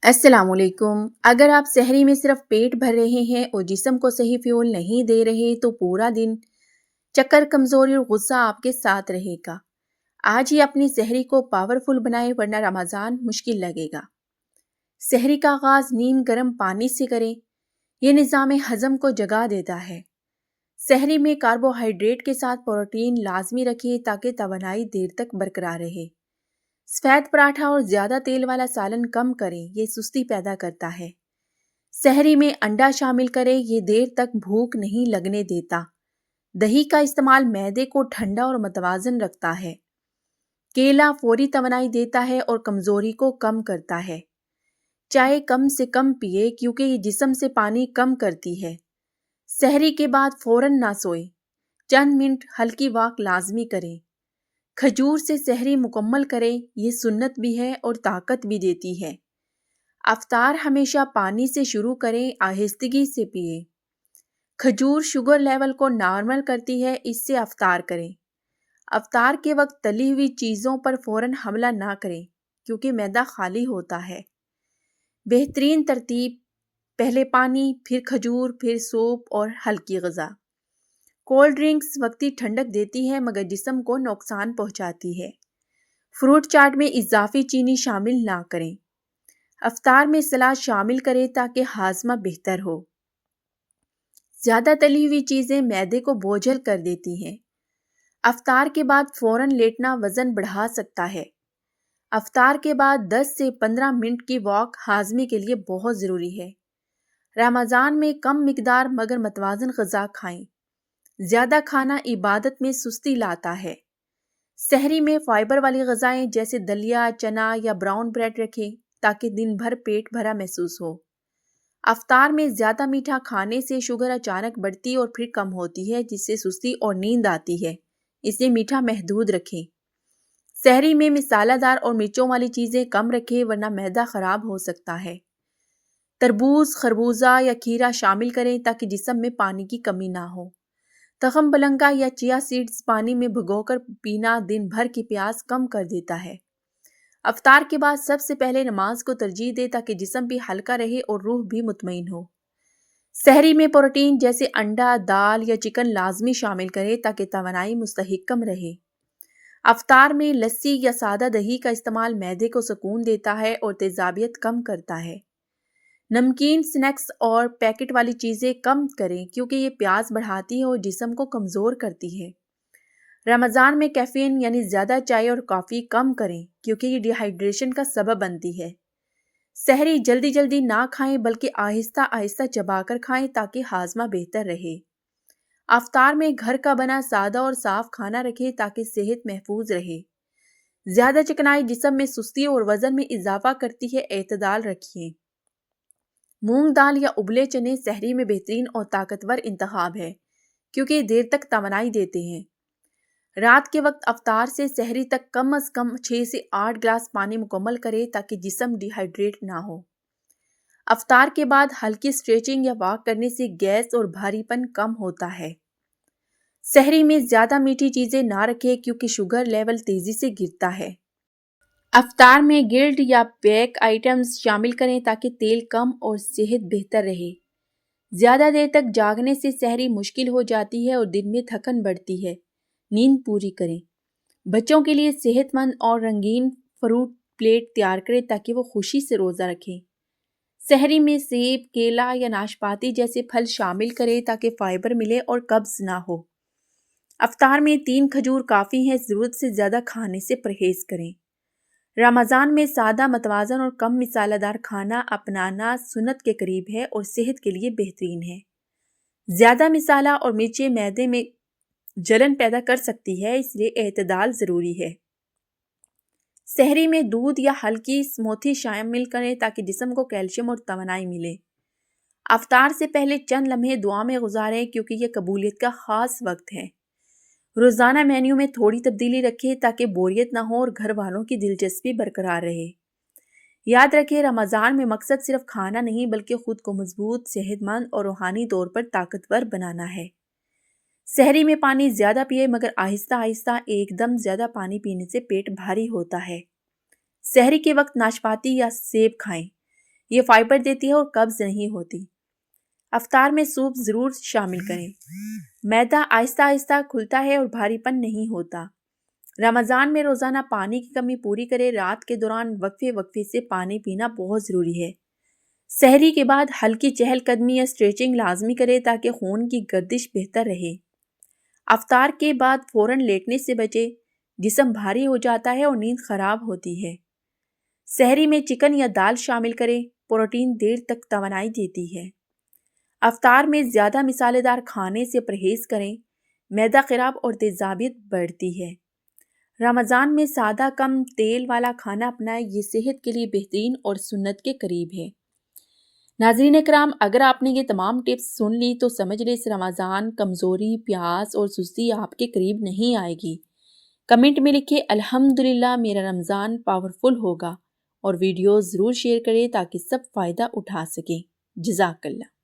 السلام علیکم۔ اگر آپ سحری میں صرف پیٹ بھر رہے ہیں اور جسم کو صحیح فیول نہیں دے رہے تو پورا دن چکر، کمزوری اور غصہ آپ کے ساتھ رہے گا۔ آج ہی اپنی سحری کو پاورفل بنائیں ورنہ رمضان مشکل لگے گا۔ سحری کا آغاز نیم گرم پانی سے کریں۔ یہ نظام ہضم کو جگا دیتا ہے۔ سحری میں کاربوہائیڈریٹ کے ساتھ پروٹین لازمی رکھیں تاکہ توانائی دیر تک برقرار رہے۔ سفید پراٹھا اور زیادہ تیل والا سالن کم کریں، یہ سستی پیدا کرتا ہے۔ سحری میں انڈا شامل کریں، یہ دیر تک بھوک نہیں لگنے دیتا۔ دہی کا استعمال معدے کو ٹھنڈا اور متوازن رکھتا ہے۔ کیلا فوری توانائی دیتا ہے اور کمزوری کو کم کرتا ہے۔ چائے کم سے کم پیے کیونکہ یہ جسم سے پانی کم کرتی ہے۔ سحری کے بعد فوراً نہ سوئیں، چند منٹ ہلکی واک لازمی کریں۔ کھجور سے سحری مکمل کریں، یہ سنت بھی ہے اور طاقت بھی دیتی ہے۔ افطار ہمیشہ پانی سے شروع کریں، آہستگی سے پئیں۔ کھجور شوگر لیول کو نارمل کرتی ہے، اس سے افطار کریں۔ افطار کے وقت تلی ہوئی چیزوں پر فوراً حملہ نہ کریں کیونکہ معدہ خالی ہوتا ہے۔ بہترین ترتیب: پہلے پانی، پھر کھجور، پھر سوپ اور ہلکی غذا۔ کولڈ ڈرنکس وقتی ٹھنڈک دیتی ہے مگر جسم کو نقصان پہنچاتی ہے۔ فروٹ چاٹ میں اضافی چینی شامل نہ کریں۔ افطار میں سلاد شامل کریں تاکہ ہاضمہ بہتر ہو۔ زیادہ تلی ہوئی چیزیں معدے کو بوجھل کر دیتی ہیں۔ افطار کے بعد فوراً لیٹنا وزن بڑھا سکتا ہے۔ افطار کے بعد 10 سے 15 منٹ کی واک ہاضمے کے لیے بہت ضروری ہے۔ رمضان میں کم مقدار مگر متوازن غذا کھائیں۔ زیادہ کھانا عبادت میں سستی لاتا ہے۔ سحری میں فائبر والی غذائیں جیسے دلیا، چنا یا براؤن بریڈ رکھیں تاکہ دن بھر پیٹ بھرا محسوس ہو۔ افطار میں زیادہ میٹھا کھانے سے شوگر اچانک بڑھتی اور پھر کم ہوتی ہے جس سے سستی اور نیند آتی ہے، اس لیے میٹھا محدود رکھیں۔ سحری میں مسالہ دار اور مرچوں والی چیزیں کم رکھیں ورنہ معدہ خراب ہو سکتا ہے۔ تربوز، خربوزہ یا کھیرا شامل کریں تاکہ جسم میں پانی کی کمی نہ ہو۔ تخم بلنگا یا چیا سیڈز پانی میں بھگو کر پینا دن بھر کی پیاس کم کر دیتا ہے۔ افطار کے بعد سب سے پہلے نماز کو ترجیح دے تاکہ جسم بھی ہلکا رہے اور روح بھی مطمئن ہو۔ سحری میں پروٹین جیسے انڈا، دال یا چکن لازمی شامل کریں تاکہ توانائی مستحکم رہے۔ افطار میں لسی یا سادہ دہی کا استعمال معدے کو سکون دیتا ہے اور تیزابیت کم کرتا ہے۔ نمکین سنیکس اور پیکٹ والی چیزیں کم کریں کیونکہ یہ پیاس بڑھاتی ہے اور جسم کو کمزور کرتی ہے۔ رمضان میں کیفین یعنی زیادہ چائے اور کافی کم کریں کیونکہ یہ ڈی ہائیڈریشن کا سبب بنتی ہے۔ سحری جلدی جلدی نہ کھائیں بلکہ آہستہ آہستہ چبا کر کھائیں تاکہ ہاضمہ بہتر رہے۔ افطار میں گھر کا بنا سادہ اور صاف کھانا رکھیں تاکہ صحت محفوظ رہے۔ زیادہ چکنائی جسم میں سستی اور وزن میں اضافہ کرتی ہے، اعتدال رکھیں۔ مونگ دال یا ابلے چنے سحری میں بہترین اور طاقتور انتخاب ہے کیونکہ یہ دیر تک توانائی دیتے ہیں۔ رات کے وقت افطار سے سحری تک کم از کم 6 سے 8 گلاس پانی مکمل کریں تاکہ جسم ڈی ہائیڈریٹ نہ ہو۔ افطار کے بعد ہلکی اسٹریچنگ یا واک کرنے سے گیس اور بھاری پن کم ہوتا ہے۔ سحری میں زیادہ میٹھی چیزیں نہ رکھیں کیونکہ شوگر لیول تیزی سے گرتا ہے۔ افطار میں گرلڈ یا بیک آئٹمز شامل کریں تاکہ تیل کم اور صحت بہتر رہے۔ زیادہ دیر تک جاگنے سے سحری مشکل ہو جاتی ہے اور دن میں تھکن بڑھتی ہے۔ نیند پوری کریں۔ بچوں کے لیے صحت مند اور رنگین فروٹ پلیٹ تیار کریں تاکہ وہ خوشی سے روزہ رکھیں۔ سحری میں سیب، کیلا یا ناشپاتی جیسے پھل شامل کریں تاکہ فائبر ملے اور قبض نہ ہو۔ افطار میں 3 کھجور کافی ہیں، ضرورت سے زیادہ کھانے سے پرہیز کریں۔ رمضان میں سادہ، متوازن اور کم مسالہ دار کھانا اپنانا سنت کے قریب ہے اور صحت کے لیے بہترین ہے۔ زیادہ مسالہ اور مرچیں معدے میں جلن پیدا کر سکتی ہے، اس لیے اعتدال ضروری ہے۔ سحری میں دودھ یا ہلکی سموتھی شامل کریں تاکہ جسم کو کیلشیم اور توانائی ملے۔ افطار سے پہلے چند لمحے دعا میں گزاریں کیونکہ یہ قبولیت کا خاص وقت ہے۔ روزانہ مینیو میں تھوڑی تبدیلی رکھیں تاکہ بوریت نہ ہو اور گھر والوں کی دلچسپی برقرار رہے۔ یاد رکھیں رمضان میں مقصد صرف کھانا نہیں بلکہ خود کو مضبوط، صحت مند اور روحانی طور پر طاقتور بنانا ہے۔ سحری میں پانی زیادہ پیے مگر آہستہ آہستہ، ایک دم زیادہ پانی پینے سے پیٹ بھاری ہوتا ہے۔ سحری کے وقت ناشپاتی یا سیب کھائیں، یہ فائبر دیتی ہے اور قبض نہیں ہوتی۔ افطار میں سوپ ضرور شامل کریں۔ معدہ آہستہ آہستہ کھلتا ہے اور بھاری پن نہیں ہوتا۔ رمضان میں روزانہ پانی کی کمی پوری کرے۔ رات کے دوران وقفے وقفے سے پانی پینا بہت ضروری ہے۔ سحری کے بعد ہلکی چہل قدمی یا اسٹریچنگ لازمی کرے تاکہ خون کی گردش بہتر رہے۔ افطار کے بعد فوراً لیٹنے سے بچے، جسم بھاری ہو جاتا ہے اور نیند خراب ہوتی ہے۔ سحری میں چکن یا دال شامل کریں، پروٹین دیر تک توانائی دیتی ہے۔ افطار میں زیادہ مسالے دار کھانے سے پرہیز کریں، معدہ خراب اور تیزابیت بڑھتی ہے۔ رمضان میں سادہ کم تیل والا کھانا اپنائیں، یہ صحت کے لیے بہترین اور سنت کے قریب ہے۔ ناظرین اکرام، اگر آپ نے یہ تمام ٹپس سن لی تو سمجھ لیں اس رمضان کمزوری، پیاس اور سستی آپ کے قریب نہیں آئے گی۔ کمنٹ میں لکھیں الحمدللہ میرا رمضان پاورفل ہوگا، اور ویڈیوز ضرور شیئر کریں تاکہ سب فائدہ اٹھا سکیں۔ جزاک اللہ۔